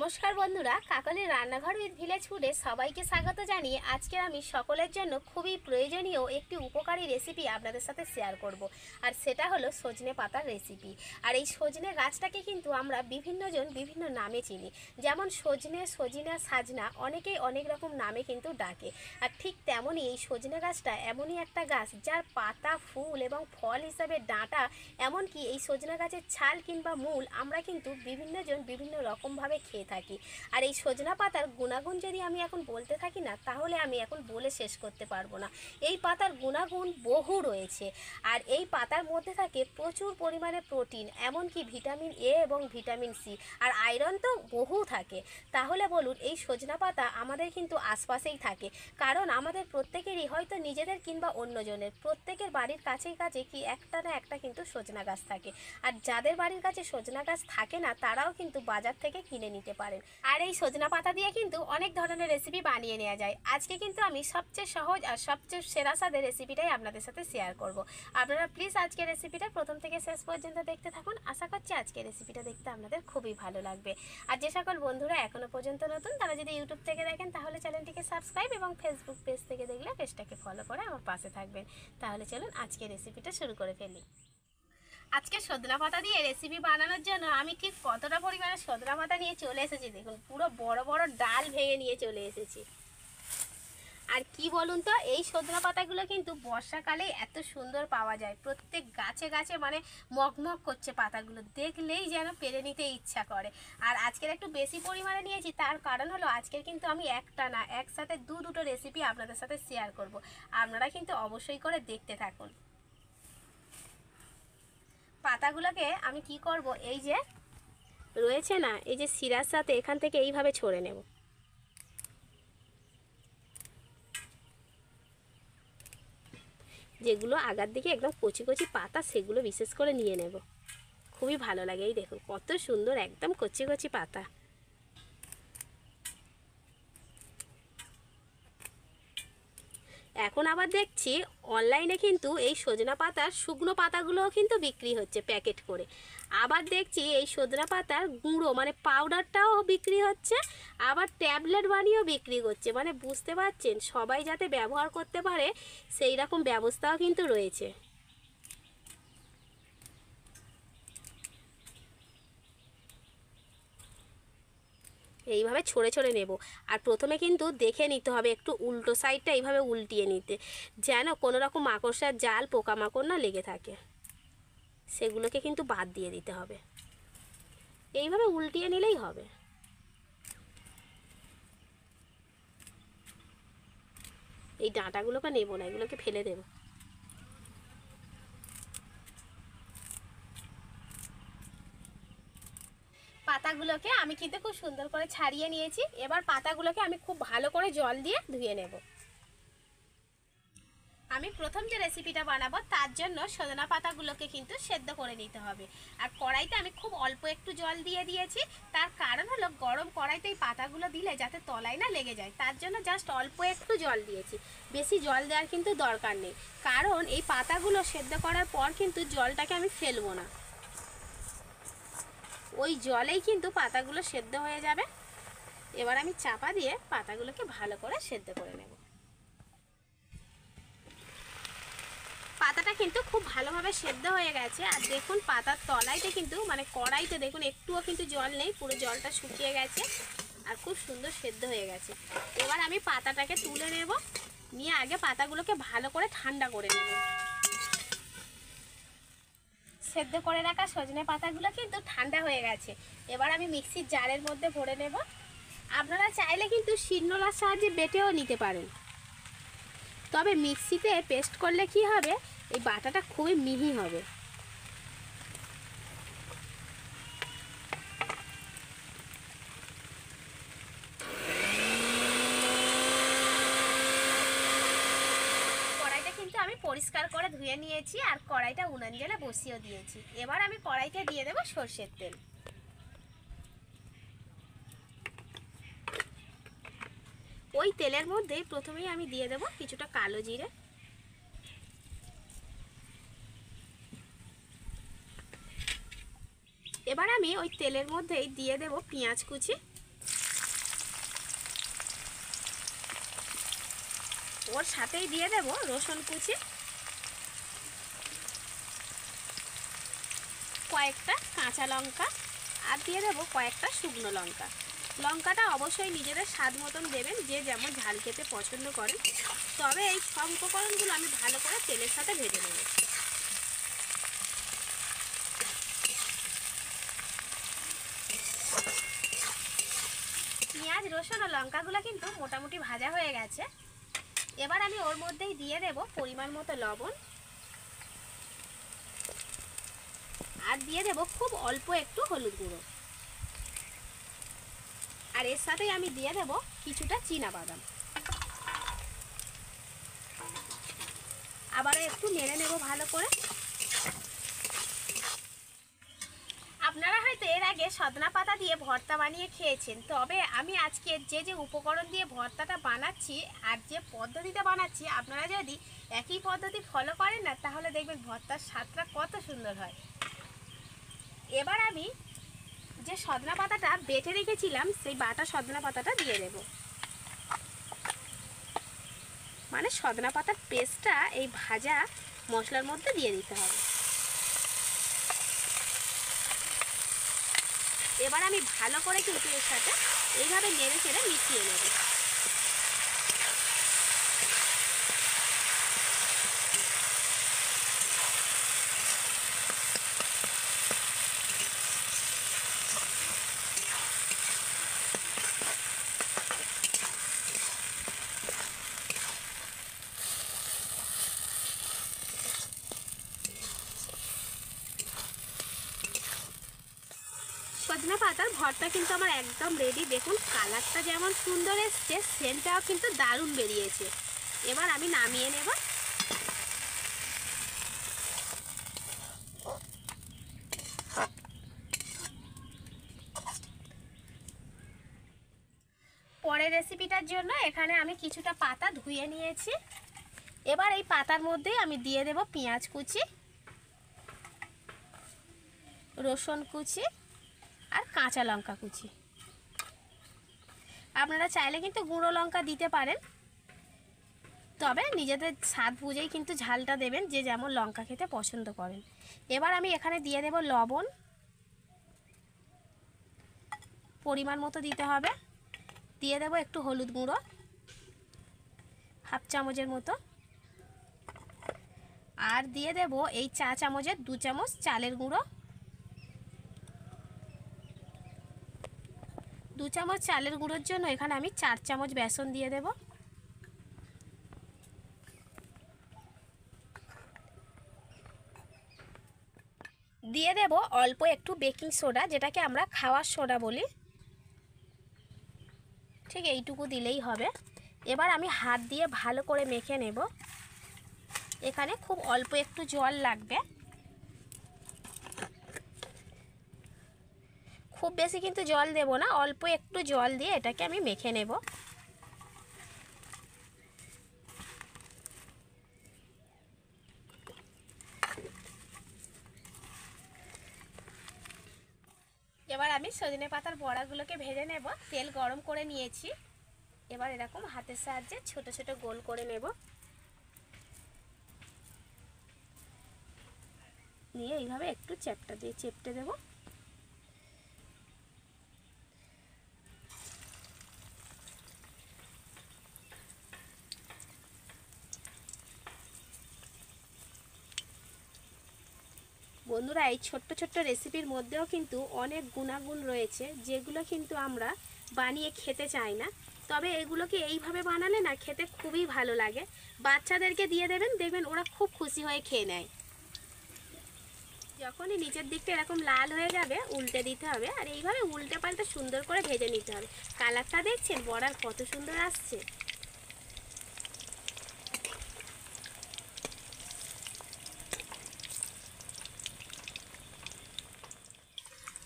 নমস্কার বন্ধুরা, কাকলির রান্নাঘর উইথ ভিলেজ ফুডে সবাইকে স্বাগত জানিয়ে আজকে আমি সকলের জন্য খুবই প্রয়োজনীয় একটি উপকারী রেসিপি আপনাদের সাথে শেয়ার করব। আর সেটা হলো সজনে পাতার রেসিপি। আর এই সজনে গাছটাকে কিন্তু আমরা বিভিন্নজন বিভিন্ন নামে চিনি, যেমন সজনে, সজিনা, সাজনা, অনেকেই অনেক রকম নামে কিন্তু ডাকে। আর ঠিক তেমনই এই সজনে গাছটা এমনই একটা গাছ যার পাতা, ফুল এবং ফল হিসাবে ডাঁটা, এমনকি এই সজনে গাছের ছাল কিংবা মূল আমরা কিন্তু বিভিন্নজন বিভিন্ন রকমভাবে খেয়ে থাকি। আর এই সজনা পাতার গুণাগুণ যদি আমি এখন বলতে থাকি না, তাহলে আমি এখন বলে শেষ করতে পারবো না। এই পাতার গুণাগুণ বহু রয়েছে। আর এই পাতার মধ্যে থাকে প্রচুর পরিমাণে প্রোটিন, এমনকি ভিটামিন এ এবং ভিটামিন সি, আর আয়রন তো বহু থাকে। তাহলে বলুন, এই সজনা পাতা আমাদের কিন্তু আশপাশেই থাকে, কারণ আমাদের প্রত্যেকেরই হয়তো নিজেদের কিংবা অন্যজনের প্রত্যেকের বাড়ির কাছেই কাছে কি একটা না একটা কিন্তু সজনা গাছ থাকে। আর যাদের বাড়ির কাছে সজনা গাছ থাকে না, তারাও কিন্তু বাজার থেকে কিনে নিতে পারেন। আর এই সজনা পাতা দিয়ে কিন্তু অনেক ধরনের রেসিপি বানিয়ে নেওয়া যায়। আজকে কিন্তু আমি সবচেয়ে সহজ আর সবচেয়ে সেরা স্বাদের রেসিপিটাই আপনাদের সাথে শেয়ার করব। আপনারা প্লিজ আজকের রেসিপিটা প্রথম থেকে শেষ পর্যন্ত দেখতে থাকুন। আশা করছি আজকের রেসিপিটা দেখতে আপনাদের খুবই ভালো লাগবে। আর যে সকল বন্ধুরা এখনো পর্যন্ত নতুন, তারা যদি ইউটিউব থেকে দেখেন তাহলে চ্যানেলটিকে সাবস্ক্রাইব, এবং ফেসবুক পেজ থেকে দেখলে পেজটাকে ফলো করে আমার পাশে থাকবেন। তাহলে চলুন আজকের রেসিপিটা শুরু করে ফেলি। আজকে সজনা পাতা দিয়ে রেসিপি বানানোর জন্য আমি ঠিক কতটা পরিমাণে সজনা পাতা নিয়ে চলে এসেছি দেখুন, পুরো বড় বড় ডাল ভেঙে নিয়ে চলে এসেছি। আর কি বলুন তো, এই সজনা পাতাগুলো কিন্তু বর্ষাকালে এত সুন্দর পাওয়া যায়, প্রত্যেক গাছে গাছে মানে মগমগ করছে পাতাগুলো, দেখলেই যেন পেরে নিতে ইচ্ছা করে। আর আজকের একটু বেশি পরিমাণে নিয়েছি, তার কারণ হলো আজকের কিন্তু আমি একটা না একসাথে দুটো রেসিপি আপনাদের সাথে শেয়ার করব। আপনারা কিন্তু অবশ্যই করে দেখতে থাকুন। পাতাগুলোকে আমি কি করব, এই যে রয়েছে না, এই যে শিরার সাথে এখান থেকে এইভাবে ছড়ে নেব। যেগুলো আগার দিকে একদম কচি কচি পাতা, সেগুলো বিশেষ করে নিয়ে নেব। খুবই ভালো লাগে। এই দেখুন কত সুন্দর একদম কচি কচি পাতা। এখন আবার দেখছি অনলাইনে কিন্তু এই সজনা পাতার শুকনো পাতাগুলোও কিন্তু বিক্রি হচ্ছে প্যাকেট করে। আবার দেখছি এই সজনা পাতার গুঁড়ো মানে পাউডারটাও বিক্রি হচ্ছে, আবার ট্যাবলেট বানিয়েও বিক্রি করছে। মানে বুঝতে পারছেন, সবাই যাতে ব্যবহার করতে পারে সেই রকম ব্যবস্থাও কিন্তু রয়েছে। এইভাবে ছড়ে ছড়ে নেব। আর প্রথমে কিন্তু দেখে নিতে হবে একটু উল্টো সাইডটা এইভাবে উল্টিয়ে নিতে, যেন কোনো রকম মাকড়সার জাল, পোকামাকড় না লেগে থাকে। সেগুলোকে কিন্তু বাদ দিয়ে দিতে হবে। এইভাবে উল্টিয়ে নিলেই হবে। এই ডাঁটাগুলোকে নেব না, এগুলোকে ফেলে দেব। পাতাগুলোকে আমি কিন্তু খুব সুন্দর করে ছাড়িয়ে নিয়েছি। এবার পাতাগুলোকে আমি খুব ভালো করে জল দিয়ে ধুয়ে নেব। আমি প্রথম যে রেসিপিটা বানাবো তার জন্য সজনা পাতাগুলোকে কিন্তু সেদ্ধ করে নিতে হবে। আর কড়াইতে আমি খুব অল্প একটু জল দিয়ে দিয়েছি, তার কারণ হলো গরম কড়াইতে এই পাতাগুলো দিলে যাতে তলায় না লেগে যায়, তার জন্য জাস্ট অল্প একটু জল দিয়েছি। বেশি জল দেওয়ার কিন্তু দরকার নেই, কারণ এই পাতাগুলো সেদ্ধ করার পর কিন্তু জলটাকে আমি ফেলবো না, ওই জলেই কিন্তু পাতাগুলো সেদ্ধ হয়ে যাবে। এবার আমি চাপা দিয়ে পাতাগুলোকে ভালো করে সেদ্ধ করে নেব। পাতাটা কিন্তু খুব ভালোভাবে সেদ্ধ হয়ে গেছে। আর দেখুন পাতার তলাইতে কিন্তু মানে কড়াইতে দেখুন একটুও কিন্তু জল নেই, পুরো জলটা শুকিয়ে গেছে আর খুব সুন্দর সেদ্ধ হয়ে গেছে। এবার আমি পাতাটাকে তুলে নেব, নিয়ে আগে পাতাগুলোকে ভালো করে ঠান্ডা করে নেব। সেদ্ধ করে রাখা সজনে পাতাগুলো কিন্তু ঠান্ডা হয়ে গেছে। এবার আমি মিক্সির জারের মধ্যে ভরে নেব। আপনারা চাইলে কিন্তু শিলনোড়ার সাহায্যে বেটেও নিতে পারেন, তবে মিক্সিতে পেস্ট করলে কি হবে, এই বাটাটা খুবই মিহি হবে। কড়াইটা কিন্তু আমি পরিষ্কার করে ধুয়ে নিয়েছি, আর কড়াইটা উনান জ্বালে বসিয়ে দিয়েছি। এবার আমি কড়াইতে দিয়ে দেবো সরষের তেল। ওই তেলের মধ্যেই প্রথমেই আমি দিয়ে দেবো কিছুটা কালো জিরে, এবার আমি ওই তেলের মধ্যেই দিয়ে দেব পেঁয়াজ কুচি, ওর সাথেই দিয়ে দেব রসুন কুচি, কয়েকটা কাঁচা লঙ্কা, আর দিয়ে দেবো কয়েকটা শুকনো লঙ্কা। লঙ্কাটা অবশ্যই নিজেদের স্বাদ মতন দেবেন, যে যেমন ঝাল খেতে পছন্দ করেন। তবে এই সব উপকরণগুলো আমি ভালো করে তেলের সাথে ভেজে নেব। পেঁয়াজ, রসুন ও লঙ্কাগুলো কিন্তু মোটামুটি ভাজা হয়ে গেছে। এবার আমি ওর মধ্যেই দিয়ে দেব পরিমাণ মতো লবণ, আর দিয়ে দেব খুব অল্প একটু হলুদ গুঁড়ো, আর এর সাথেই আমি দিয়ে দেব কিছুটা চীনাবাদাম। আবারও একটু নেড়ে নেব ভালো করে। আপনারা হয়তো এর আগে সজনা পাতা দিয়ে ভর্তা বানিয়ে খেয়েছেন, তবে আমি আজকে যে যে উপকরণ দিয়ে ভর্তাটা বানাচ্ছি আর যে পদ্ধতিতে বানাচ্ছি, আপনারা যদি একই পদ্ধতি ফলো করেন না, তাহলে দেখবেন ভর্তার স্বাদটা কত সুন্দর হয়। এবার আমি যে সজনা পাতাটা বেটে রেখেছিলাম, সেই বাটা সজনা পাতাটা দিয়ে দেব। মানে সজনা পাতার পেস্টটা এই ভাজা মশলার মধ্যে দিয়ে দিতে হবে। এবার আমি ভালো করে কিন্তু এর সাথে এইভাবে নেড়ে চেড়ে মিশিয়ে নেব। সজনা পাতার ভর্তা কিন্তু আমার একদম রেডি। দেখুন কালারটা যেমন সুন্দর এসছে, সেন্টটাও কিন্তু দারুণ বেরিয়েছে। এবার আমি নামিয়ে নেব। পরের রেসিপিটার জন্য এখানে আমি কিছুটা পাতা ধুয়ে নিয়েছি। এবার এই পাতার মধ্যেই আমি দিয়ে দেব পেঁয়াজ কুচি, রসুন কুচি, আর কাঁচা লঙ্কা কুচি। আপনারা চাইলে কিন্তু গুঁড়ো লঙ্কা দিতে পারেন, তবে নিজেদের স্বাদ বুঝেই কিন্তু ঝালটা দেবেন, যে যেমন লঙ্কা খেতে পছন্দ করেন। এবার আমি এখানে দিয়ে দেব লবণ, পরিমাণ মতো দিতে হবে। দিয়ে দেব একটু হলুদ গুঁড়ো, হাফ চামচের মতো, আর দিয়ে দেব এই চা চামচের 2 চামচ চালের গুঁড়ো। 2 চামচ চালের গুঁড়োর জন্য এখানে আমি 4 চামচ বেসন দিয়ে দেব। দিয়ে দেব অল্প একটু বেকিং সোডা, যেটাকে আমরা খাওয়ার সোডা বলি, ঠিক এইটুকু দিলেই হবে। এবার আমি হাত দিয়ে ভালো করে মেখে নেব। এখানে খুব অল্প একটু জল লাগবে, খুব বেশি কিন্তু জল দেব না, অল্প একটু জল দিয়ে এটাকে আমি মেখে নেব। এবার আমি সজনে পাতার বড়াগুলোকে ভেজে নেব। তেল গরম করে নিয়েছি। এবার এরকম হাতের সাহায্যে ছোট ছোট গোল করে নেব, নিয়ে এইভাবে একটু চ্যাপটা দিয়ে চেপটে দেব। বন্ধুরা, এই ছোট্ট ছোট্ট রেসিপির মধ্যেও কিন্তু অনেক গুণাগুণ রয়েছে, যেগুলো কিন্তু আমরা বানিয়ে খেতে চাই না। তবে এগুলোকে এইভাবে বানালে না খেতে খুবই ভালো লাগে। বাচ্চাদেরকে দিয়ে দেবেন, দেখবেন ওরা খুব খুশি হয়ে খেয়ে নেয়। যখনই নিচের দিকটা এরকম লাল হয়ে যাবে, উল্টে দিতে হবে, আর এইভাবে উল্টে পাল্টে সুন্দর করে ভেজে নিতে হবে। কালারটা দেখছেন বড়ার কত সুন্দর আসছে।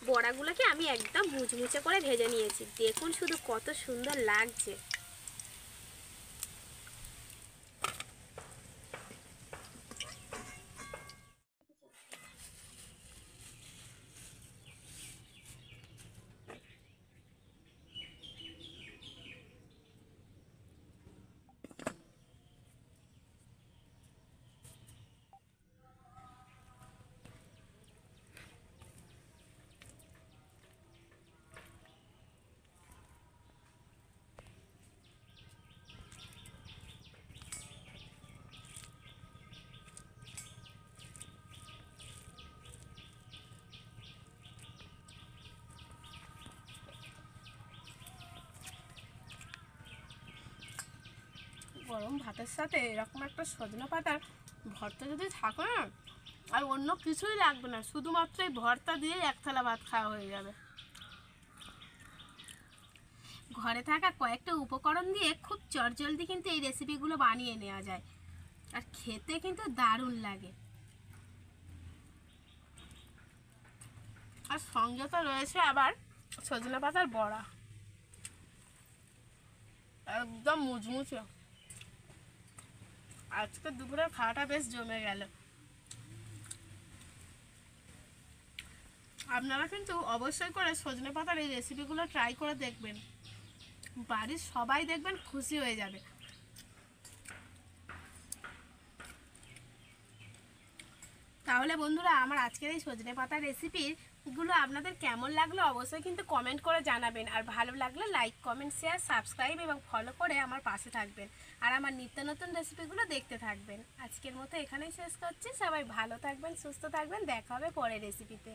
বড়াগুলোকে আমি একদম মুচমুচে করে ভেজে নিয়েছি। দেখুন শুধু কত সুন্দর লাগছে। গরম ভাতের সাথে এরকম একটা সজনে পাতার ভর্তা যদি থাকে না, আর অন্য কিছুই লাগবে না, শুধুমাত্র এই ভর্তা দিয়ে এক থালা ভাত খাওয়া হয়ে যাবে। ঘরে থাকা কয়েকটা উপকরণ দিয়ে খুব চটজলদি কিন্তু এই রেসিপিগুলো বানিয়ে নেওয়া যায়, আর খেতে কিন্তু দারুণ লাগে। আর সঙ্গে তো রয়েছে আবার সজনে পাতার বড়া, একদম মুচমুচে। আজকে দুপুরের খাওয়াটা বেশ জমে গেল। আপনারা কিন্তু অবশ্যই করে সজনে পাতার এই রেসিপিগুলো ট্রাই করে দেখবেন, বাড়ির সবাই দেখবেন খুশি হয়ে যাবে। তাহলে বন্ধুরা, আমার আজকের এই সজনে পাতার রেসিপিগুলো আপনাদের কেমন লাগলো অবশ্যই কিন্তু কমেন্ট করে জানাবেন। আর ভালো লাগলে লাইক, কমেন্ট, শেয়ার, সাবস্ক্রাইব এবং ফলো করে আমার পাশে থাকবেন, আর আমার নিত্য নতুন রেসিপিগুলো দেখতে থাকবেন। আজকের মতো এখানেই শেষ করছি। সবাই ভালো থাকবেন, সুস্থ থাকবেন, দেখা হবে পরের রেসিপিতে।